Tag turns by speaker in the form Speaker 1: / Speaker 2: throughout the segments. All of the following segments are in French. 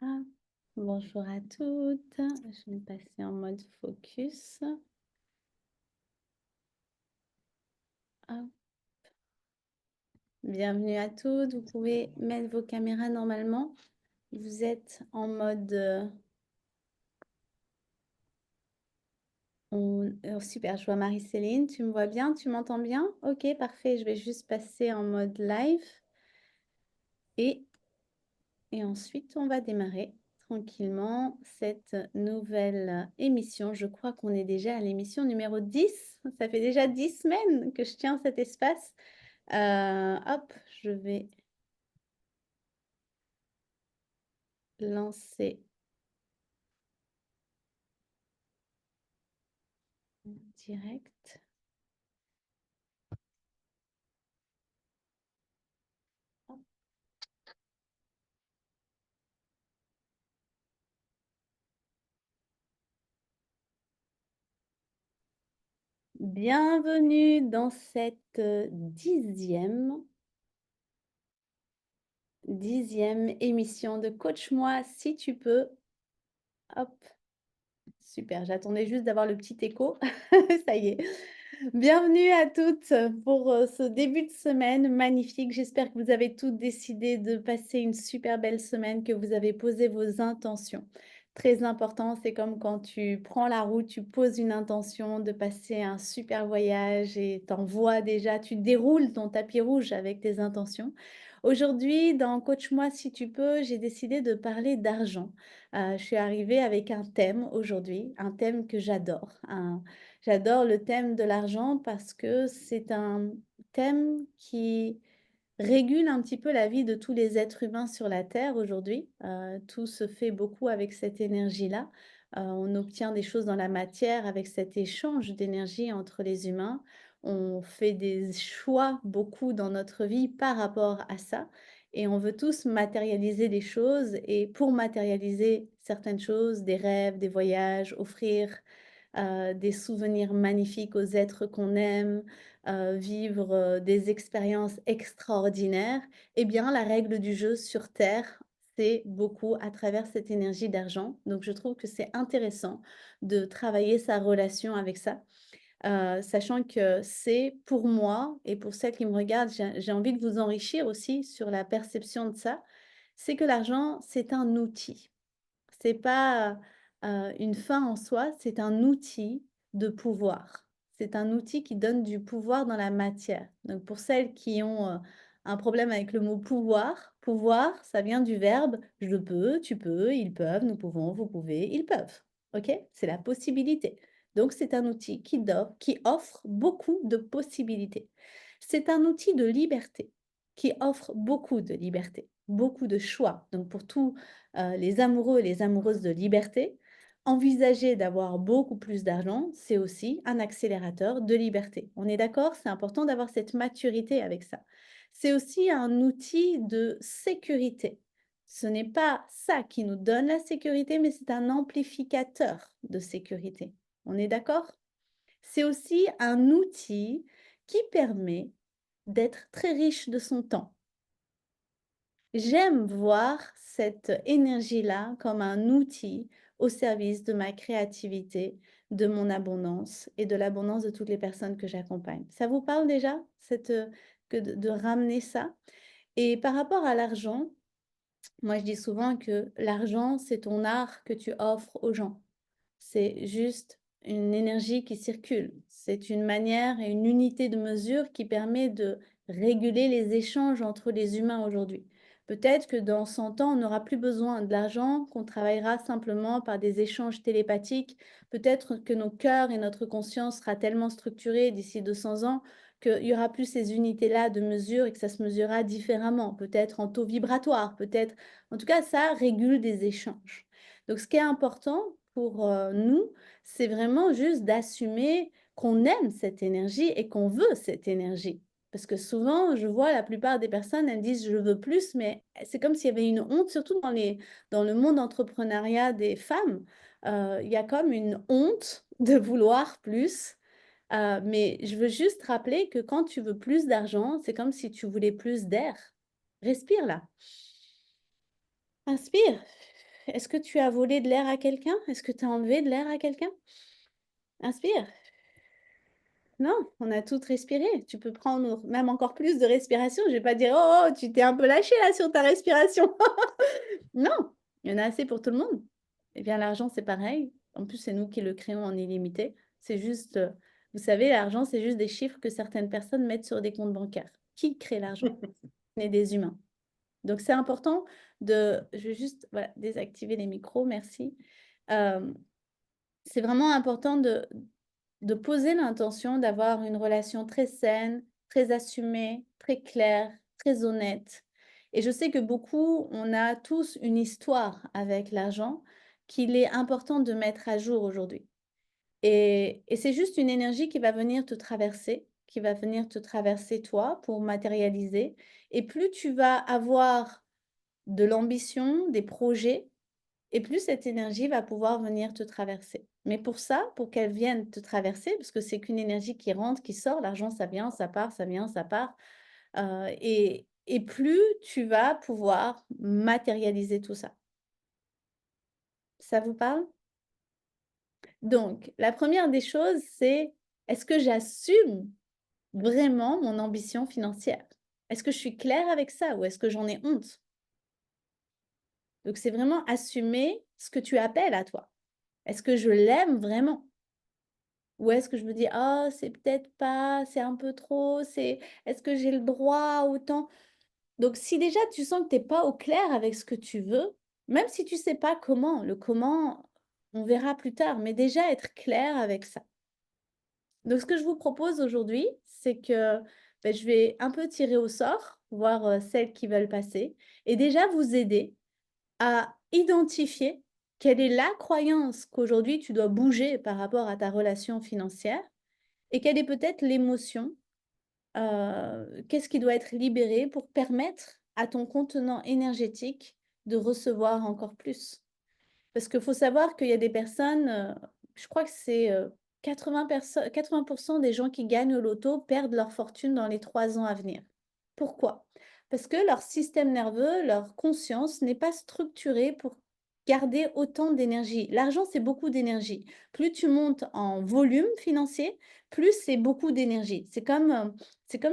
Speaker 1: Ah, bonjour à toutes. Je vais passer en mode focus. Hop. Bienvenue à toutes. Vous pouvez mettre vos caméras normalement. Vous êtes en mode... super, je vois Marie-Céline. Tu me vois bien? Tu m'entends bien? Ok, parfait. Je vais juste passer en mode live. Et, et ensuite, on va démarrer tranquillement cette nouvelle émission. Je crois qu'on est déjà à l'émission numéro 10. Ça fait déjà 10 semaines que je tiens cet espace. Hop, je vais lancer en direct. Hop. Bienvenue dans cette dixième émission de Coach-moi si tu peux. Hop, super, j'attendais juste d'avoir le petit écho. Ça y est. Bienvenue à toutes pour ce début de semaine magnifique. J'espère que vous avez toutes décidé de passer une super belle semaine, que vous avez posé vos intentions. Très important, c'est comme quand tu prends la route, tu poses une intention de passer un super voyage et t'envoies déjà, tu déroules ton tapis rouge avec tes intentions. Aujourd'hui, dans Coach-moi si tu peux, j'ai décidé de parler d'argent. Je suis arrivée avec un thème aujourd'hui, un thème que j'adore, J'adore le thème de l'argent parce que c'est un thème qui régule un petit peu la vie de tous les êtres humains sur la Terre aujourd'hui. Tout se fait beaucoup avec cette énergie-là. On obtient des choses dans la matière avec cet échange d'énergie entre les humains. On fait des choix beaucoup dans notre vie par rapport à ça. Et on veut tous matérialiser des choses. Et pour matérialiser certaines choses, des rêves, des voyages, offrir des souvenirs magnifiques aux êtres qu'on aime, vivre des expériences extraordinaires, eh bien, la règle du jeu sur Terre, c'est beaucoup à travers cette énergie d'argent. Donc, je trouve que c'est intéressant de travailler sa relation avec ça, sachant que c'est pour moi et pour celles qui me regardent, j'ai envie de vous enrichir aussi sur la perception de ça, c'est que l'argent, c'est un outil. C'est pas, une fin en soi, c'est un outil de pouvoir. C'est un outil qui donne du pouvoir dans la matière. Donc pour celles qui ont, un problème avec le mot pouvoir, pouvoir, ça vient du verbe je peux, tu peux, ils peuvent, nous pouvons, vous pouvez, ils peuvent. OK? C'est la possibilité. Donc c'est un outil qui offre beaucoup de possibilités. C'est un outil de liberté, qui offre beaucoup de liberté, beaucoup de choix. Donc pour tous les amoureux et les amoureuses de liberté, envisager d'avoir beaucoup plus d'argent, c'est aussi un accélérateur de liberté. On est d'accord? C'est important d'avoir cette maturité avec ça. C'est aussi un outil de sécurité. Ce n'est pas ça qui nous donne la sécurité, mais c'est un amplificateur de sécurité. On est d'accord? C'est aussi un outil qui permet d'être très riche de son temps. J'aime voir cette énergie-là comme un outil au service de ma créativité, de mon abondance et de l'abondance de toutes les personnes que j'accompagne. Ça vous parle déjà, que de ramener ça? Et par rapport à l'argent, moi je dis souvent que l'argent, c'est ton art que tu offres aux gens. C'est juste une énergie qui circule. C'est une manière et une unité de mesure qui permet de réguler les échanges entre les humains aujourd'hui. Peut-être que dans 100 ans, on n'aura plus besoin de l'argent, qu'on travaillera simplement par des échanges télépathiques. Peut-être que nos cœurs et notre conscience sera tellement structurés d'ici 200 ans qu'il y aura plus ces unités-là de mesure et que ça se mesurera différemment, peut-être en taux vibratoire, peut-être. En tout cas, ça régule des échanges. Donc, ce qui est important pour nous, c'est vraiment juste d'assumer qu'on aime cette énergie et qu'on veut cette énergie. Parce que souvent, je vois la plupart des personnes, elles disent je veux plus, mais c'est comme s'il y avait une honte, surtout dans le monde entrepreneuriat des femmes. Il y a comme une honte de vouloir plus. Mais je veux juste rappeler que quand tu veux plus d'argent, c'est comme si tu voulais plus d'air. Respire là. Inspire. Est-ce que tu as volé de l'air à quelqu'un? Est-ce que tu as enlevé de l'air à quelqu'un? Inspire. Non, on a toutes respiré. Tu peux prendre même encore plus de respiration. Je vais pas dire: «Oh, oh, tu t'es un peu lâché là sur ta respiration». Non, il y en a assez pour tout le monde. Eh bien, l'argent, c'est pareil. En plus, c'est nous qui le créons en illimité. C'est juste, vous savez, l'argent, c'est juste des chiffres que certaines personnes mettent sur des comptes bancaires. Qui crée l'argent? On est des humains. Donc c'est important je vais juste, voilà, désactiver les micros, merci. Hem, c'est vraiment important de poser l'intention d'avoir une relation très saine, très assumée, très claire, très honnête. Et je sais que beaucoup, on a tous une histoire avec l'argent qu'il est important de mettre à jour aujourd'hui. Et c'est juste une énergie qui va venir te traverser, qui va venir te traverser toi pour matérialiser. Et plus tu vas avoir de l'ambition, des projets, et plus cette énergie va pouvoir venir te traverser. Mais pour ça, pour qu'elle vienne te traverser, parce que c'est qu'une énergie qui rentre, qui sort, l'argent, ça vient, ça part, ça vient, ça part, et plus tu vas pouvoir matérialiser tout ça. Ça vous parle? Donc, la première des choses, c'est: est-ce que j'assume vraiment mon ambition financière? Est-ce que je suis claire avec ça ou est-ce que j'en ai honte? Donc, c'est vraiment assumer ce que tu appelles à toi. Est-ce que je l'aime vraiment? Ou est-ce que je me dis: «Ah, c'est peut-être pas, c'est un peu trop, est-ce que j'ai le droit à autant?» Donc si déjà tu sens que tu es pas au clair avec ce que tu veux, même si tu sais pas comment, le comment, on verra plus tard, mais déjà être clair avec ça. Donc ce que je vous propose aujourd'hui, c'est que, je vais un peu tirer au sort, voir, celles qui veulent passer et déjà vous aider à identifier quelle est la croyance qu'aujourd'hui tu dois bouger par rapport à ta relation financière et quelle est peut-être l'émotion, qu'est-ce qui doit être libéré pour permettre à ton contenant énergétique de recevoir encore plus? Parce qu'il faut savoir qu'il y a des personnes, je crois que c'est, 80 des gens qui gagnent au loto perdent leur fortune dans les 3 ans à venir. Pourquoi? Parce que leur système nerveux, leur conscience n'est pas structurée pour garder autant d'énergie. L'argent, c'est beaucoup d'énergie. Plus tu montes en volume financier, plus c'est beaucoup d'énergie. C'est comme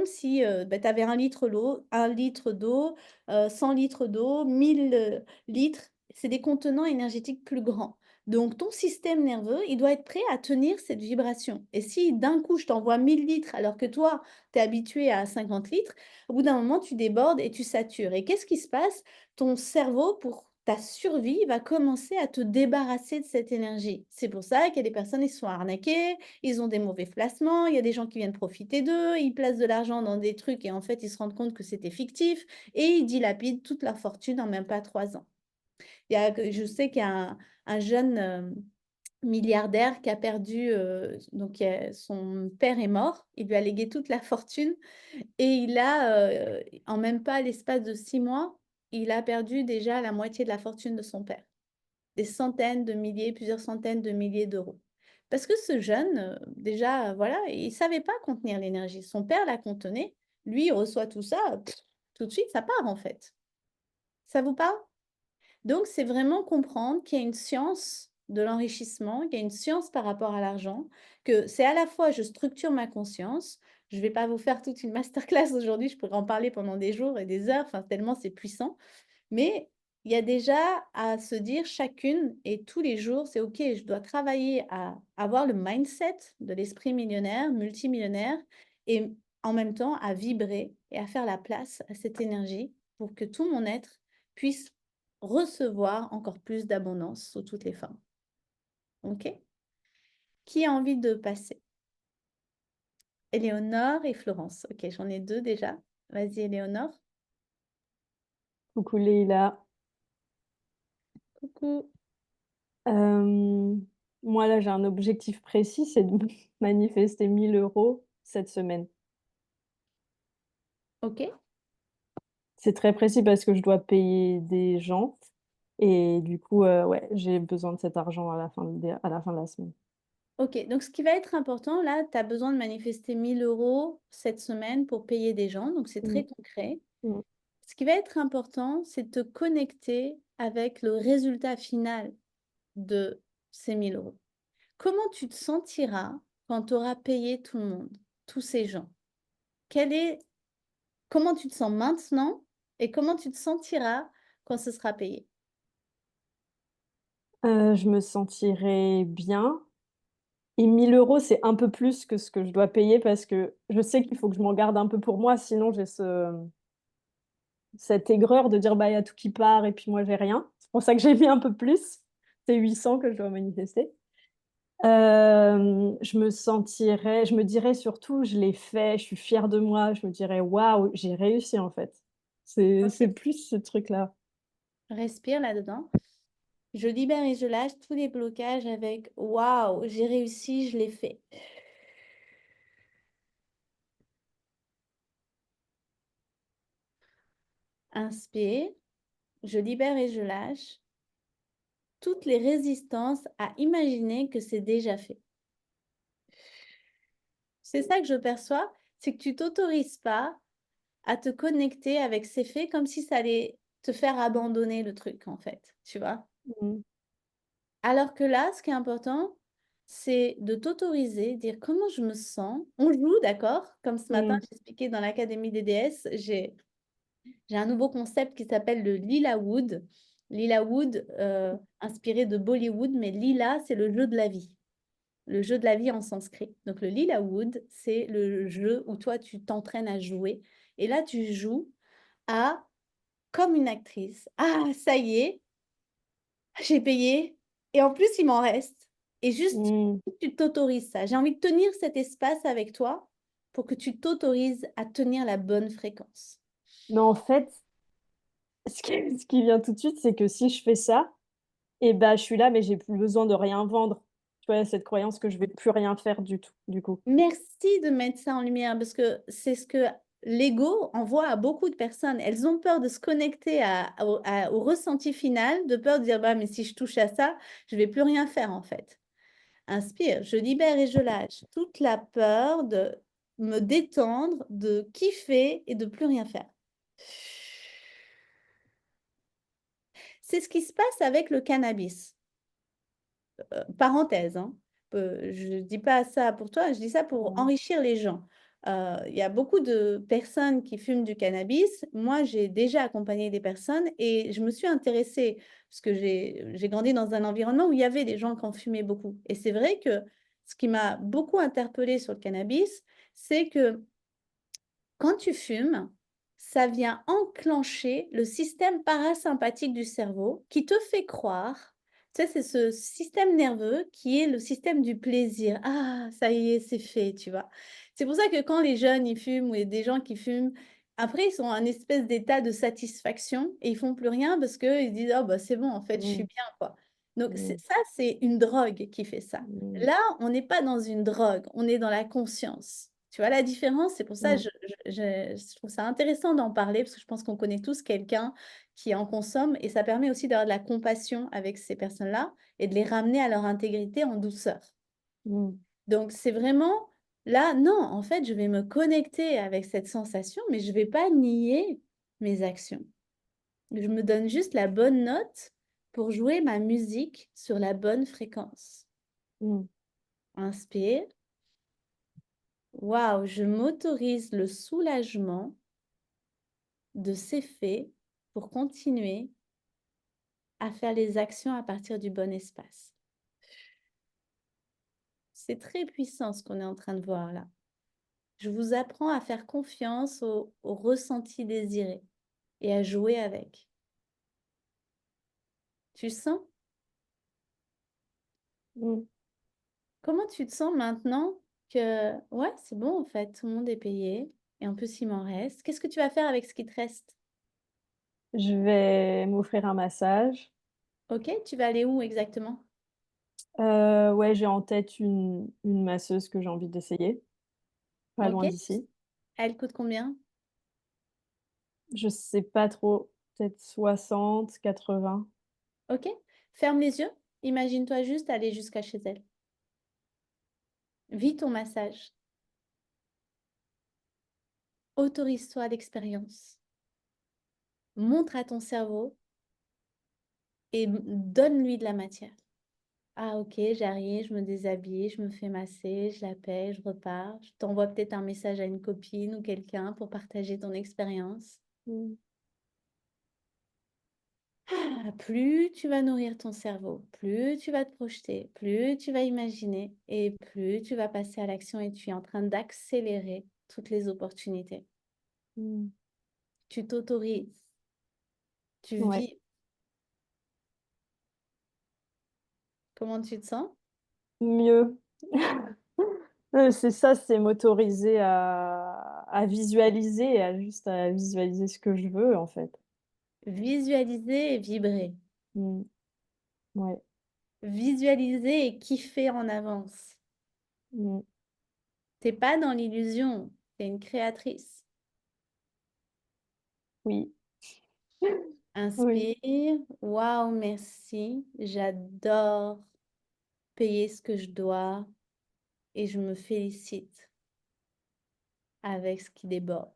Speaker 1: si, tu avais 1 litre d'eau, 100 litres d'eau, 1000 litres. C'est des contenants énergétiques plus grands. Donc ton système nerveux, il doit être prêt à tenir cette vibration. Et si d'un coup je t'envoie 1000 litres alors que toi, tu es habitué à 50 litres, au bout d'un moment, tu débordes et tu satures. Et qu'est-ce qui se passe? Ton cerveau, pour ta survie, va commencer à te débarrasser de cette énergie. C'est pour ça qu'il y a des personnes, ils se sont arnaqués, ils ont des mauvais placements, il y a des gens qui viennent profiter d'eux, ils placent de l'argent dans des trucs et en fait, ils se rendent compte que c'était fictif et ils dilapident toute leur fortune en même pas 3 ans. Je sais qu'il y a un jeune, milliardaire qui a perdu, donc son père est mort, il lui a légué toute la fortune et en même pas l'espace de 6 mois, il a perdu déjà la moitié de la fortune de son père. Des centaines de milliers, plusieurs centaines de milliers d'euros. Parce que ce jeune, déjà, voilà, il savait pas contenir l'énergie. Son père la contenait, lui, il reçoit tout ça, tout de suite, ça part en fait. Ça vous parle? Donc, c'est vraiment comprendre qu'il y a une science de l'enrichissement, qu'il y a une science par rapport à l'argent, que c'est à la fois je structure ma conscience, je ne vais pas vous faire toute une masterclass aujourd'hui, je pourrais en parler pendant des jours et des heures, enfin tellement c'est puissant, mais il y a déjà à se dire chacune et tous les jours, c'est OK, je dois travailler à avoir le mindset de l'esprit millionnaire, multimillionnaire et en même temps à vibrer et à faire la place à cette énergie pour que tout mon être puisse recevoir encore plus d'abondance sous toutes les formes. OK? Qui a envie de passer? Éléonore et Florence. OK, j'en ai 2 déjà. Vas-y Éléonore.
Speaker 2: Coucou Leïla.
Speaker 1: Coucou.
Speaker 2: Hem, Moi, là, j'ai un objectif précis, c'est de manifester 1 000 € cette semaine.
Speaker 1: OK.
Speaker 2: C'est très précis parce que je dois payer des gens et du coup, ouais, j'ai besoin de cet argent à la fin de la semaine.
Speaker 1: OK, donc ce qui va être important là, tu as besoin de manifester 1 000 € cette semaine pour payer des gens, donc c'est
Speaker 2: Mmh,
Speaker 1: très concret.
Speaker 2: mmh,
Speaker 1: Ce qui va être important, c'est de te connecter avec le résultat final de ces 1 000 €. Comment tu te sentiras quand tu auras payé tout le monde, tous ces gens? Quel est Comment tu te sens maintenant et comment tu te sentiras quand ce sera payé?
Speaker 2: Je me sentirais bien et 1 000 €, c'est un peu plus que ce que je dois payer parce que je sais qu'il faut que je m'en garde un peu pour moi, sinon j'ai cette aigreur de dire: «Bah, il y a tout qui part et puis moi j'ai rien». C'est pour ça que j'ai mis un peu plus. C'est 800 que je dois manifester. Je me dirais surtout: «Je l'ai fait, je suis fière de moi». Je me dirais: «Waouh, j'ai réussi en fait». C'est
Speaker 1: OK,
Speaker 2: plus ce truc-là.
Speaker 1: respire là-dedans. Je libère et je lâche tous les blocages avec: «Waouh, j'ai réussi, je l'ai fait». Inspire, je libère et je lâche toutes les résistances à imaginer que c'est déjà fait. C'est ça que je perçois, c'est que tu t'autorises pas à te connecter avec ces faits comme si ça allait te faire abandonner le truc, en fait, tu vois?
Speaker 2: Mmh.
Speaker 1: Alors que là, ce qui est important, c'est de t'autoriser, dire: «Comment je me sens?» On joue, d'accord? Comme ce matin,
Speaker 2: Mmh.
Speaker 1: j'expliquais dans l'académie des déesses, j'ai un nouveau concept qui s'appelle le Lila Wood. Lila Wood, inspiré de Bollywood, mais lila, c'est le jeu de la vie. Le jeu de la vie en sanskrit. Donc le Lila Wood, c'est le jeu où toi, tu t'entraînes à jouer et là, tu joues à comme une actrice. «Ah, ça y est, j'ai payé et en plus, il m'en reste» et juste,
Speaker 2: Mmh.
Speaker 1: tu t'autorises ça. J'ai envie de tenir cet espace avec toi pour que tu t'autorises à tenir la bonne fréquence.
Speaker 2: Mais en fait, ce qui vient tout de suite, c'est que si je fais ça et bah, je suis là, mais j'ai plus besoin de rien vendre. Tu vois, cette croyance que je vais plus rien faire du tout, du coup.
Speaker 1: Merci de mettre ça en lumière parce que c'est ce que l'ego envoie à beaucoup de personnes. Elles ont peur de se connecter au ressenti final, de peur de dire: «Bah, mais si je touche à ça, je vais plus rien faire, en fait». Inspire, je libère et je lâche toute la peur de me détendre, de kiffer et de plus rien faire. C'est ce qui se passe avec le cannabis. Parenthèse, hein, je dis pas ça pour toi, je dis ça pour
Speaker 2: Mmh.
Speaker 1: enrichir les gens. Il y a beaucoup de personnes qui fument du cannabis. Moi, j'ai déjà accompagné des personnes et je me suis intéressée parce que j'ai grandi dans un environnement où il y avait des gens qui en fumaient beaucoup et c'est vrai que ce qui m'a beaucoup interpellée sur le cannabis, c'est que quand tu fumes, ça vient enclencher le système parasympathique du cerveau qui te fait croire, tu sais, c'est ce système nerveux qui est le système du plaisir. «Ah, ça y est, c'est fait», tu vois? C'est pour ça que quand les jeunes, ils fument ou il y a des gens qui fument, après ils sont en espèce d'état de satisfaction et ils font plus rien parce qu'ils disent: «Ah bah, c'est bon, en fait, je suis
Speaker 2: Mmh.
Speaker 1: bien, quoi». Donc
Speaker 2: Mmh.
Speaker 1: c'est une drogue qui fait ça.
Speaker 2: Mmh.
Speaker 1: Là, on n'est pas dans une drogue, on est dans la conscience. Tu vois la différence? C'est pour ça,
Speaker 2: Mmh.
Speaker 1: je trouve ça intéressant d'en parler parce que je pense qu'on connaît tous quelqu'un qui en consomme et ça permet aussi d'avoir de la compassion avec ces personnes-là et de les ramener à leur intégrité en douceur.
Speaker 2: Mmh.
Speaker 1: Donc c'est vraiment là, non, en fait, je vais me connecter avec cette sensation, mais je ne vais pas nier mes actions. Je me donne juste la bonne note pour jouer ma musique sur la bonne fréquence.
Speaker 2: Mmh.
Speaker 1: Inspire. Waouh, je m'autorise le soulagement de ces faits pour continuer à faire les actions à partir du bon espace. C'est très puissant ce qu'on est en train de voir là. Je vous apprends à faire confiance au ressenti désiré et à jouer avec. Tu sens?
Speaker 2: Mmh.
Speaker 1: Comment tu te sens maintenant que, ouais, c'est bon en fait, tout le monde est payé et en plus il m'en reste. Qu'est-ce que tu vas faire avec ce qui te reste?
Speaker 2: Je vais m'offrir un massage.
Speaker 1: Ok, tu vas aller où exactement?
Speaker 2: Ouais, j'ai en tête une masseuse que j'ai envie d'essayer, pas
Speaker 1: Ok,
Speaker 2: loin d'ici.
Speaker 1: elle coûte combien?
Speaker 2: Je sais pas trop, peut-être 60, 80.
Speaker 1: Ok, ferme les yeux. Imagine-toi juste aller jusqu'à chez elle. Vis ton massage. Autorise-toi l'expérience. Montre à ton cerveau et donne-lui de la matière. Ah OK, j'arrive, je me déshabille, je me fais masser, je la paie, je repars. Je t'envoie peut-être un message à une copine ou quelqu'un pour partager ton expérience.
Speaker 2: Mmh.
Speaker 1: Ah, plus tu vas nourrir ton cerveau, plus tu vas te projeter, plus tu vas imaginer et plus tu vas passer à l'action et tu es en train d'accélérer toutes les opportunités.
Speaker 2: Mmh.
Speaker 1: Tu t'autorises, tu
Speaker 2: Ouais,
Speaker 1: vis. Comment tu te sens?
Speaker 2: mieux. C'est ça, c'est m'autoriser à visualiser et à visualiser ce que je veux, en fait.
Speaker 1: Visualiser et vibrer.
Speaker 2: Mmh. Ouais.
Speaker 1: Visualiser et kiffer en avance.
Speaker 2: Mmh.
Speaker 1: T'es pas dans l'illusion, tu es une créatrice.
Speaker 2: Oui. Oui.
Speaker 1: Inspire. Waouh, merci. J'adore payer ce que je dois et je me félicite avec ce qui déborde.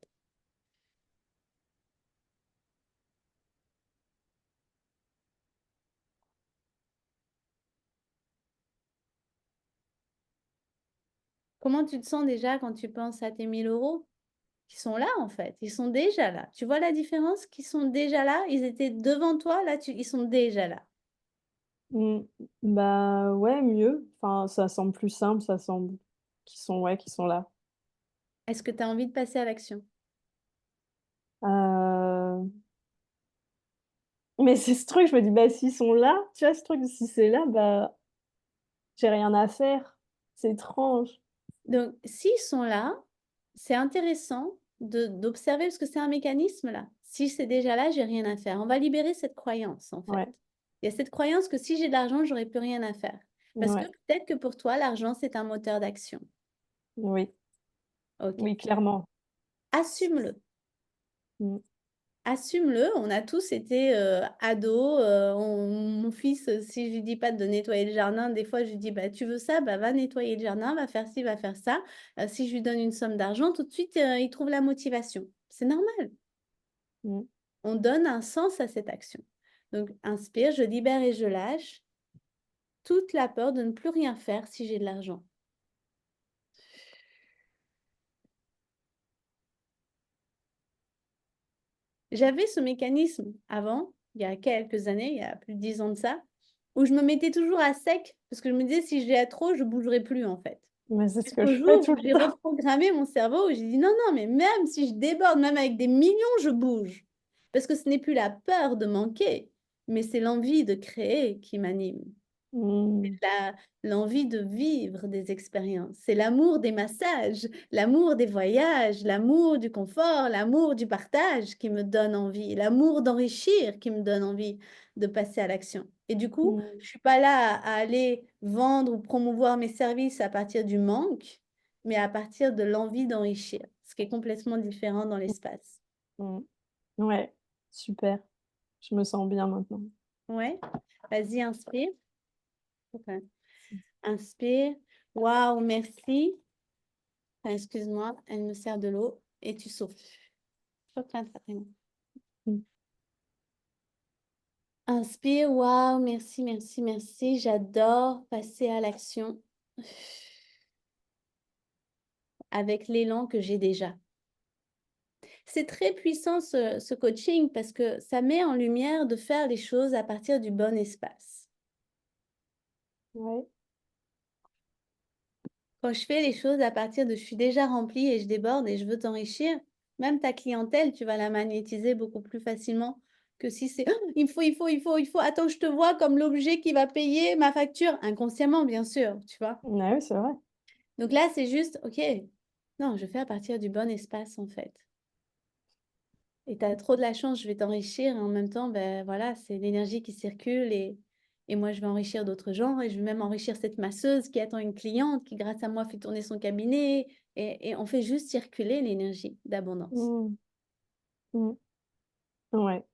Speaker 1: Comment tu te sens déjà quand tu penses à tes 1 000 € qui sont là en fait? Ils sont déjà là. Tu vois la différence? Qu'ils sont déjà là? Ils étaient devant toi, là, ils sont déjà là.
Speaker 2: Mmh. Bah, ouais, mieux. Enfin, ça semble plus simple, ça semble qu'ils sont là.
Speaker 1: Est-ce que tu as envie de passer à l'action?
Speaker 2: Heu, mais c'est ce truc, je me dis: «Bah, s'ils sont là», tu vois, ce truc, si c'est là, bah, j'ai rien à faire. C'est étrange.
Speaker 1: Donc, s'ils sont là, c'est intéressant d'observer parce que c'est un mécanisme là. Si c'est déjà là, j'ai rien à faire. On va libérer cette croyance en fait.
Speaker 2: Ouais,
Speaker 1: Il y a cette croyance que si j'ai de l'argent, j'aurais plus rien à faire. Parce que
Speaker 2: ouais,
Speaker 1: peut-être que pour toi, l'argent, c'est un moteur d'action.
Speaker 2: oui,
Speaker 1: OK.
Speaker 2: oui, clairement.
Speaker 1: Assume-le.
Speaker 2: Mmh,
Speaker 1: Assume-le. On a tous été ados. Mon fils, si je lui dis pas de nettoyer le jardin, des fois, je lui dis, bah, tu veux ça, bah, va nettoyer le jardin, va faire ci, va faire ça. Si je lui donne une somme d'argent, tout de suite, il trouve la motivation. C'est normal.
Speaker 2: mmh,
Speaker 1: On donne un sens à cette action. Donc, inspire, je libère et je lâche toute la peur de ne plus rien faire si j'ai de l'argent. J'avais ce mécanisme avant, il y a quelques années, il y a plus de 10 ans de ça, où je me mettais toujours à sec parce que je me disais: «Si je vais à trop, je bougerai plus, en fait».
Speaker 2: mais c'est ce que
Speaker 1: Jusqu'au
Speaker 2: je fais
Speaker 1: jour
Speaker 2: tout
Speaker 1: où
Speaker 2: le
Speaker 1: j'ai
Speaker 2: temps.
Speaker 1: reprogrammé mon cerveau, où j'ai dit: «Non, non, mais même si je déborde, même avec des millions, je bouge». Parce que ce n'est plus la peur de manquer, mais c'est l'envie de créer qui m'anime.
Speaker 2: Mmh,
Speaker 1: La l'envie de vivre des expériences. C'est l'amour des massages, l'amour des voyages, l'amour du confort, l'amour du partage qui me donne envie, l'amour d'enrichir qui me donne envie de passer à l'action. Et du coup,
Speaker 2: mmh,
Speaker 1: je suis pas là à aller vendre ou promouvoir mes services à partir du manque, mais à partir de l'envie d'enrichir, ce qui est complètement différent dans l'espace.
Speaker 2: mmh. Ouais, super. Je me sens bien maintenant.
Speaker 1: Ouais? Vas-y, inspire. OK. Inspire. Waouh, merci. Ah, excuse-moi, elle me sert de l'eau et tu souffles. Reprends Fatima.
Speaker 2: Mmh,
Speaker 1: Inspire, waouh, merci, merci, merci. J'adore passer à l'action avec l'élan que j'ai déjà. C'est très puissant ce coaching parce que ça met en lumière de faire les choses à partir du bon espace.
Speaker 2: ouais,
Speaker 1: Quand je fais les choses à partir de je suis déjà remplie et je déborde et je veux t'enrichir, même ta clientèle, tu vas la magnétiser beaucoup plus facilement que si c'est «Oh, il me faut, il faut, il faut, il faut, attends, je te vois comme l'objet qui va payer ma facture, inconsciemment, bien sûr, tu vois.
Speaker 2: ouais, oui, c'est vrai.
Speaker 1: Donc là, c'est juste, ok, non, je fais à partir du bon espace en fait. Et tu as trop de la chance, je vais t'enrichir et en même temps, ben voilà, c'est l'énergie qui circule et moi, je vais enrichir d'autres gens et je vais même enrichir cette masseuse qui attend une cliente qui, grâce à moi, fait tourner son cabinet et on fait juste circuler l'énergie d'abondance.
Speaker 2: Mmh, mmh. Ouais,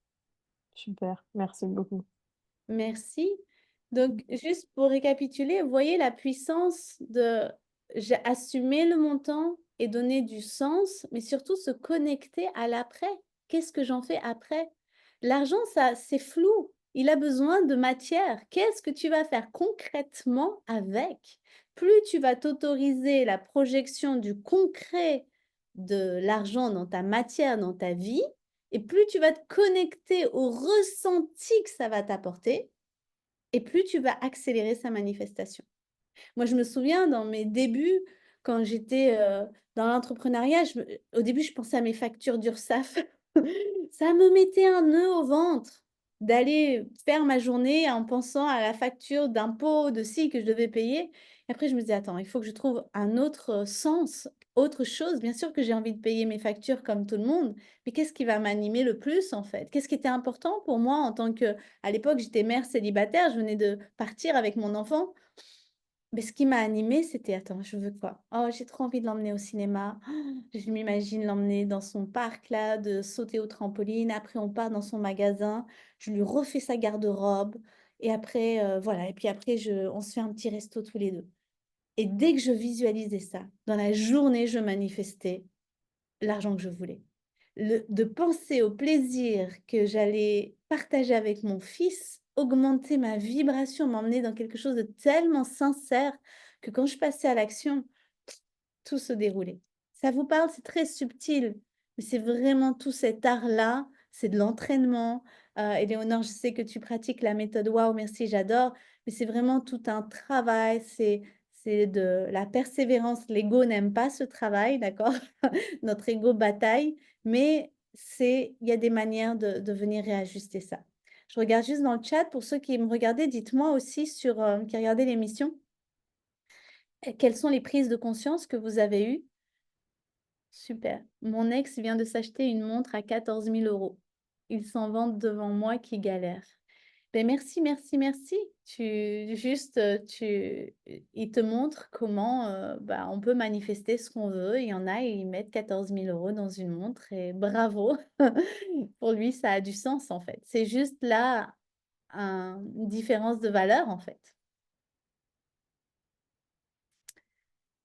Speaker 2: super, merci beaucoup.
Speaker 1: Merci. Donc, juste pour récapituler, vous voyez la puissance de j'ai assumé le montant et donner du sens, mais surtout se connecter à l'après. Qu'est-ce que j'en fais après? L'argent, ça, c'est flou. Il a besoin de matière. Qu'est-ce que tu vas faire concrètement avec? Plus tu vas t'autoriser la projection du concret de l'argent dans ta matière, dans ta vie, et plus tu vas te connecter au ressenti que ça va t'apporter, et plus tu vas accélérer sa manifestation. Moi, je me souviens dans mes débuts, quand j'étais, dans l'entrepreneuriat, au début, je pensais à mes factures d'URSSAF. Ça me mettait un nœud au ventre d'aller faire ma journée en pensant à la facture d'impôt, de ci, que je devais payer. Et après, je me disais: «Attends, il faut que je trouve un autre, sens, autre chose». Bien sûr que j'ai envie de payer mes factures comme tout le monde, mais qu'est-ce qui va m'animer le plus, en fait? Qu'est-ce qui était important pour moi en tant que à l'époque, j'étais mère célibataire, je venais de partir avec mon enfant. Mais ce qui m'a animée, c'était: «Attends, je veux quoi? Oh, j'ai trop envie de l'emmener au cinéma. Oh, je m'imagine l'emmener dans son parc là, de sauter au trampoline. Après, on part dans son magasin. Je lui refais sa garde-robe et après, voilà et puis après on se fait un petit resto tous les 2 et dès que je visualisais ça, dans la journée, je manifestais l'argent que je voulais. De penser au plaisir que j'allais partager avec mon fils, augmenter ma vibration, m'emmener dans quelque chose de tellement sincère que quand je passais à l'action, tout se déroulait. Ça vous parle? C'est très subtil, mais c'est vraiment tout cet art-là, c'est de l'entraînement. Éléonore, je sais que tu pratiques la méthode Waouh, merci, j'adore, mais c'est vraiment tout un travail, c'est de la persévérance. L'ego n'aime pas ce travail, d'accord? Notre ego bataille, mais il y a des manières de venir réajuster ça. Je regarde juste dans le chat, pour ceux qui me regardaient, dites-moi aussi qui regardaient l'émission, quelles sont les prises de conscience que vous avez eues? Super. Mon ex vient de s'acheter une montre à 14 000 €. Il s'en vante devant moi qui galère. Ben merci, merci, merci. Il te montre comment, bah, on peut manifester ce qu'on veut. Il y en a, ils mettent 14 000 € dans une montre et bravo. Pour lui, ça a du sens, en fait. C'est juste là, une différence de valeur, en fait.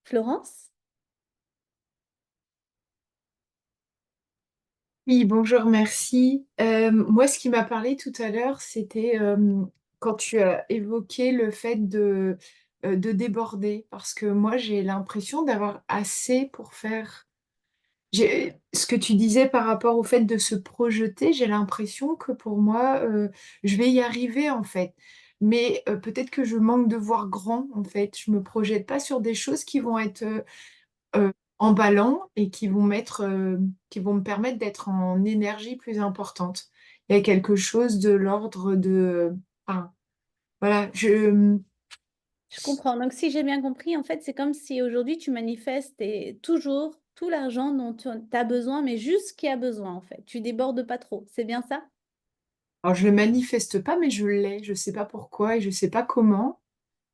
Speaker 1: Florence?
Speaker 3: Oui, bonjour, merci. Moi, ce qui m'a parlé tout à l'heure, c'était quand tu as évoqué le fait de déborder, parce que moi, j'ai l'impression d'avoir assez pour faire. Ce que tu disais par rapport au fait de se projeter, j'ai l'impression que pour moi, je vais y arriver en fait. Mais peut-être que je manque de voir grand en fait. Je me projette pas sur des choses qui vont être emballants et qui vont me permettre d'être en énergie plus importante. Il y a quelque chose de l'ordre de, enfin, voilà,
Speaker 1: Je comprends. Donc, si j'ai bien compris, en fait, c'est comme si aujourd'hui tu manifestes toujours tout l'argent dont tu as besoin, mais juste ce qui a besoin, en fait. Tu débordes pas trop. C'est bien ça?
Speaker 3: alors je le manifeste pas, mais je l'ai. Je sais pas pourquoi et je sais pas comment,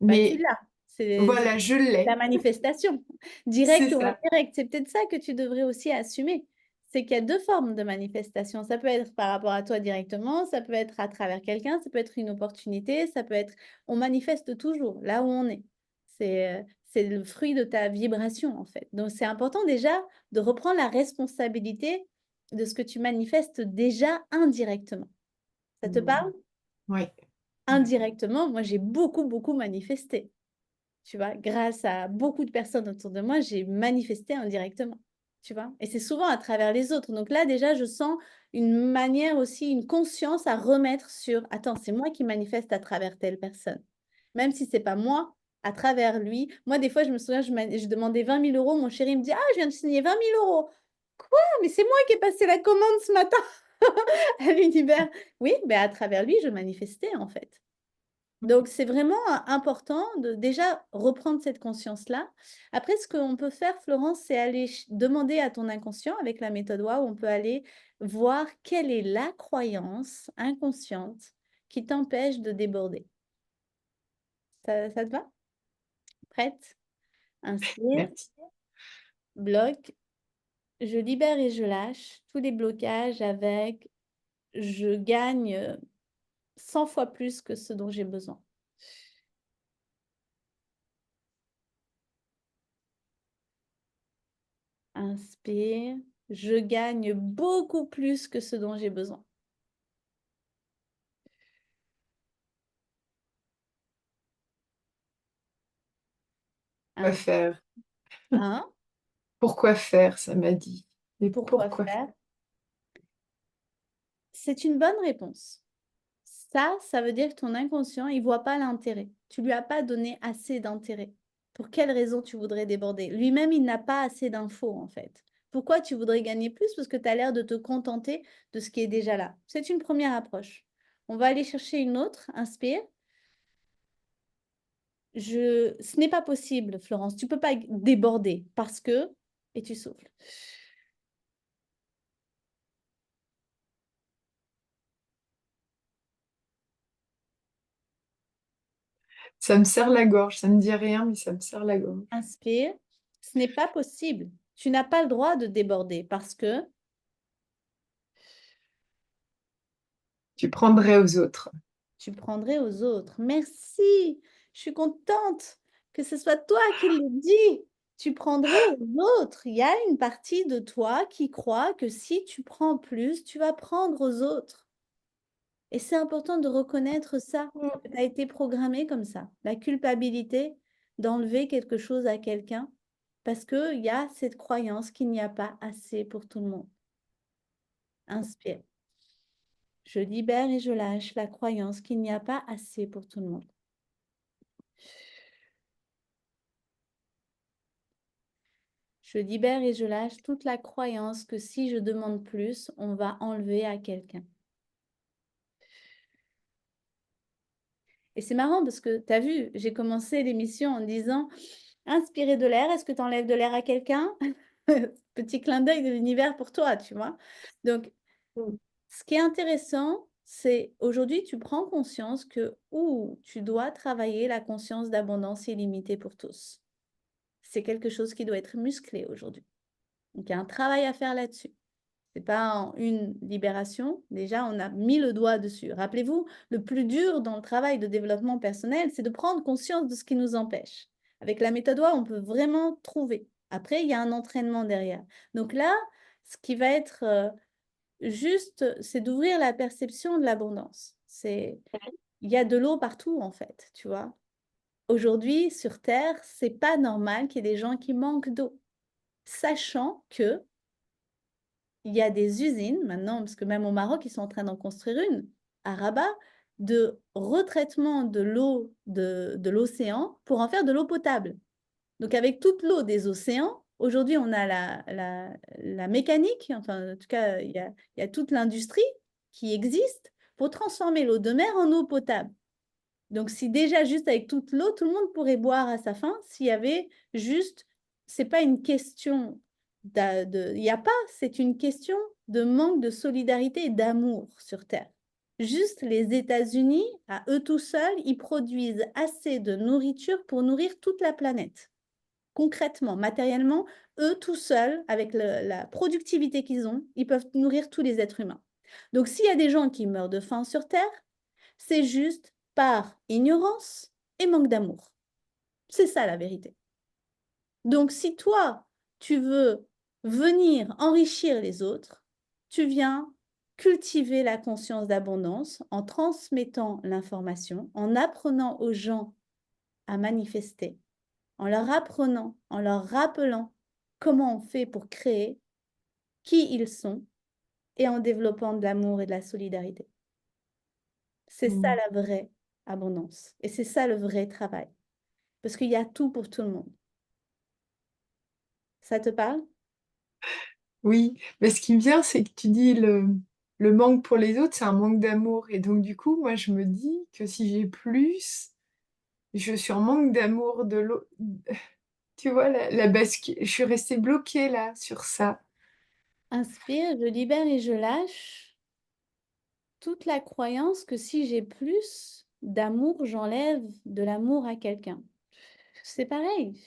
Speaker 1: Bah, tu
Speaker 3: mais
Speaker 1: l'as. C'est
Speaker 3: voilà, je
Speaker 1: la
Speaker 3: l'ai.
Speaker 1: manifestation,
Speaker 3: C'est
Speaker 1: direct ou
Speaker 3: ça.
Speaker 1: indirect. C'est peut-être ça que tu devrais aussi assumer. C'est qu'il y a 2 formes de manifestation. Ça peut être par rapport à toi directement, ça peut être à travers quelqu'un, ça peut être une opportunité, ça peut être on manifeste toujours là où on est. C'est le fruit de ta vibration, en fait. Donc c'est important déjà de reprendre la responsabilité de ce que tu manifestes déjà indirectement. Ça te
Speaker 3: Mmh.
Speaker 1: parle?
Speaker 3: Ouais. Ouais.
Speaker 1: Indirectement, moi j'ai beaucoup, beaucoup manifesté. Tu vois? Grâce à beaucoup de personnes autour de moi, j'ai manifesté indirectement, tu vois? Et c'est souvent à travers les autres. Donc là, déjà, je sens une manière aussi, une conscience à remettre sur: «Attends, c'est moi qui manifeste à travers telle personne». Même si c'est pas moi, à travers lui. Moi, des fois, je me souviens, je demandais 20 000 €, mon chéri me dit: «Ah, je viens de signer 20 000 €». «Quoi? Mais c'est moi qui ai passé la commande ce matin à l'univers». Oui, mais à travers lui, je manifestais, en fait. Donc c'est vraiment important de déjà reprendre cette conscience-là. Après ce qu'on peut faire Florence, c'est aller demander à ton inconscient avec la méthode WOW, on peut aller voir quelle est la croyance inconsciente qui t'empêche de déborder. Ça te va? Prête? Inspire,
Speaker 3: Merci.
Speaker 1: bloque, je libère et je lâche tous les blocages avec je gagne, 100 fois plus que ce dont j'ai besoin. Inspire, je gagne beaucoup plus que ce dont j'ai besoin.
Speaker 3: Quoi
Speaker 1: Hein?
Speaker 3: faire?
Speaker 1: Hein?
Speaker 3: Pourquoi faire, ça m'a dit. Et
Speaker 1: Pourquoi
Speaker 3: pourquoi faire?
Speaker 1: faire? C'est une bonne réponse. Ça veut dire que ton inconscient, il voit pas l'intérêt. Tu lui as pas donné assez d'intérêt. Pour quelle raison tu voudrais déborder? Lui-même, il n'a pas assez d'infos, en fait. Pourquoi tu voudrais gagner plus? Parce que tu as l'air de te contenter de ce qui est déjà là. C'est une première approche. On va aller chercher une autre. Inspire. Ce n'est pas possible, Florence. Tu peux pas déborder parce que... Et tu souffles.
Speaker 3: Ça me serre la gorge. Ça me dit rien, mais ça me serre la gorge.
Speaker 1: Inspire. Ce n'est pas possible. Tu n'as pas le droit de déborder parce que
Speaker 3: Tu prendrais aux autres.
Speaker 1: tu prendrais aux autres. Merci. Je suis contente que ce soit toi qui le dis. Tu prendrais aux autres. Il y a une partie de toi qui croit que si tu prends plus, tu vas prendre aux autres. Et c'est important de reconnaître ça.
Speaker 3: Mm.
Speaker 1: Tu as été programmé comme ça. La culpabilité d'enlever quelque chose à quelqu'un parce qu'il y a cette croyance qu'il n'y a pas assez pour tout le monde. Inspire. Je libère et je lâche la croyance qu'il n'y a pas assez pour tout le monde. Je libère et je lâche toute la croyance que si je demande plus, on va enlever à quelqu'un. Et c'est marrant parce que tu as vu, j'ai commencé l'émission en disant inspirer de l'air, est-ce que tu enlèves de l'air à quelqu'un? Petit clin d'œil de l'univers pour toi, tu vois. Donc,
Speaker 3: Mm.
Speaker 1: ce qui est intéressant, c'est aujourd'hui, tu prends conscience que tu dois travailler la conscience d'abondance illimitée pour tous. C'est quelque chose qui doit être musclé aujourd'hui. Donc, il y a un travail à faire là-dessus. C'est pas en une libération. Déjà, on a mis le doigt dessus. Rappelez-vous, le plus dur dans le travail de développement personnel, c'est de prendre conscience de ce qui nous empêche. Avec la méthode WOW, on peut vraiment trouver. Après, il y a un entraînement derrière. Donc là, ce qui va être juste, c'est d'ouvrir la perception de l'abondance. Il y a de l'eau partout, en fait, tu vois. Aujourd'hui, sur Terre, c'est pas normal qu'il y ait des gens qui manquent d'eau, sachant que il y a des usines maintenant, parce que même au Maroc, ils sont en train d'en construire une, à Rabat, de retraitement de l'eau de l'océan pour en faire de l'eau potable. Donc avec toute l'eau des océans, aujourd'hui on a la mécanique, enfin en tout cas il y a toute l'industrie qui existe pour transformer l'eau de mer en eau potable. Donc si déjà juste avec toute l'eau, tout le monde pourrait boire à sa faim s'il y avait juste, c'est pas une question il n'y a pas, c'est une question de manque de solidarité et d'amour sur Terre. Juste les États-Unis, à eux tout seuls, ils produisent assez de nourriture pour nourrir toute la planète. Concrètement, matériellement, eux tout seuls, avec la productivité qu'ils ont, ils peuvent nourrir tous les êtres humains. Donc s'il y a des gens qui meurent de faim sur Terre, c'est juste par ignorance et manque d'amour. C'est ça la vérité. Donc si toi, tu veux venir enrichir les autres, tu viens cultiver la conscience d'abondance en transmettant l'information, en apprenant aux gens à manifester, en leur apprenant, en leur rappelant comment on fait pour créer, qui ils sont, et en développant de l'amour et de la solidarité. C'est ça
Speaker 3: Mm.
Speaker 1: la vraie abondance. Et c'est ça le vrai travail. Parce qu'il y a tout pour tout le monde. Ça te parle?
Speaker 3: Oui, mais ce qui me vient, c'est que tu dis le manque pour les autres, c'est un manque d'amour. Et donc, du coup, moi, je me dis que si j'ai plus, je suis en manque d'amour de l'autre. Tu vois, je suis restée bloquée là sur ça.
Speaker 1: Inspire, je libère et je lâche toute la croyance que si j'ai plus d'amour, j'enlève de l'amour à quelqu'un. C'est pareil.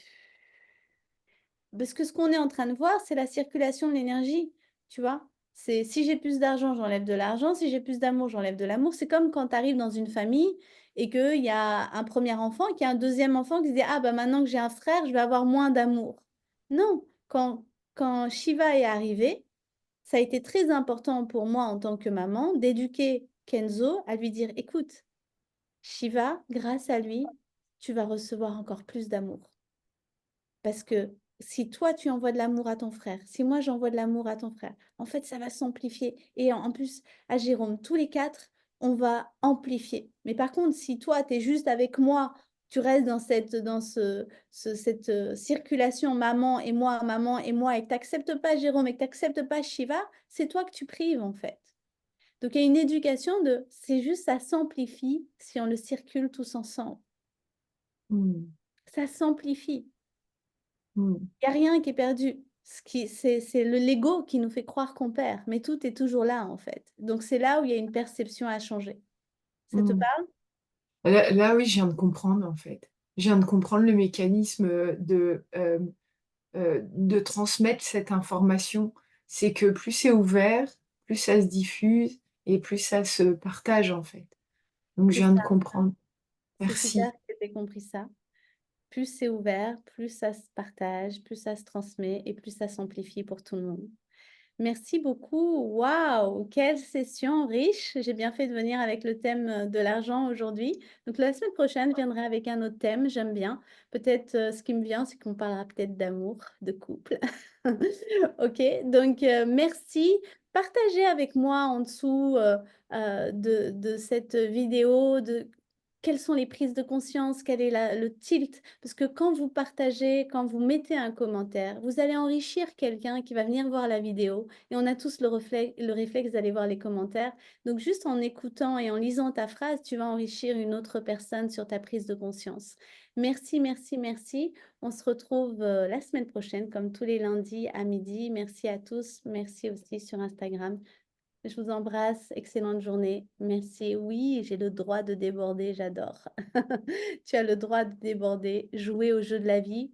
Speaker 1: Parce que ce qu'on est en train de voir, c'est la circulation de l'énergie, tu vois. C'est si j'ai plus d'argent, j'enlève de l'argent. Si j'ai plus d'amour, j'enlève de l'amour. C'est comme quand tu arrives dans une famille et qu'il y a un premier enfant, qu'il y a un deuxième enfant qui se dit, ah bah maintenant que j'ai un frère, je vais avoir moins d'amour. Non, quand Shiva est arrivé, ça a été très important pour moi en tant que maman d'éduquer Kenzo à lui dire, écoute, Shiva, grâce à lui, tu vas recevoir encore plus d'amour. Parce que si toi, tu envoies de l'amour à ton frère, si moi, j'envoie de l'amour à ton frère, en fait, ça va s'amplifier. Et en plus, à Jérôme, tous les quatre, on va amplifier. Mais par contre, si toi, tu es juste avec moi, tu restes dans cette circulation maman et moi, et que tu n'acceptes pas Jérôme et que tu n'acceptes pas Shiva, c'est toi que tu prives, en fait. Donc, il y a une éducation de, c'est juste, ça s'amplifie si on le circule tous ensemble.
Speaker 3: Mm.
Speaker 1: Ça s'amplifie.
Speaker 3: Mm.
Speaker 1: Il n'y a rien qui est perdu. C'est le l'ego qui nous fait croire qu'on perd, mais tout est toujours là, en fait. Donc, c'est là où il y a une perception à changer. Ça te
Speaker 3: Mm.
Speaker 1: parle?
Speaker 3: Là, oui, je viens de comprendre, en fait. Je viens de comprendre le mécanisme de transmettre cette information. C'est que plus c'est ouvert, plus ça se diffuse et plus ça se partage, en fait. Donc, je
Speaker 1: C'est
Speaker 3: viens de
Speaker 1: ça.
Speaker 3: comprendre.
Speaker 1: C'est super
Speaker 3: Merci.
Speaker 1: que tu aies compris ça. Plus c'est ouvert, plus ça se partage, plus ça se transmet et plus ça s'amplifie pour tout le monde. Merci beaucoup. Waouh, quelle session riche. J'ai bien fait de venir avec le thème de l'argent aujourd'hui. Donc la semaine prochaine, je viendrai avec un autre thème. J'aime bien. Peut-être ce qui me vient, c'est qu'on parlera peut-être d'amour, de couple. Ok, donc merci. Partagez avec moi en dessous de cette vidéo de quelles sont les prises de conscience, quel est le tilt. Parce que quand vous partagez, quand vous mettez un commentaire, vous allez enrichir quelqu'un qui va venir voir la vidéo. Et on a tous le réflexe d'aller voir les commentaires. Donc juste en écoutant et en lisant ta phrase, tu vas enrichir une autre personne sur ta prise de conscience. Merci, merci, merci. On se retrouve la semaine prochaine, comme tous les lundis à midi. Merci à tous. Merci aussi sur Instagram. Je vous embrasse. Excellente journée. Merci. Oui, j'ai le droit de déborder. J'adore. Tu as le droit de déborder. Jouer au jeu de la vie.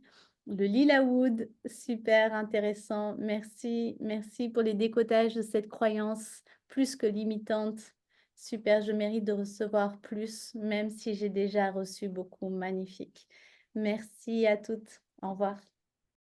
Speaker 1: Le Lilawood, super intéressant. Merci. Merci pour les décodages de cette croyance plus que limitante. Super, je mérite de recevoir plus, même si j'ai déjà reçu beaucoup. Magnifique. Merci à toutes. Au revoir.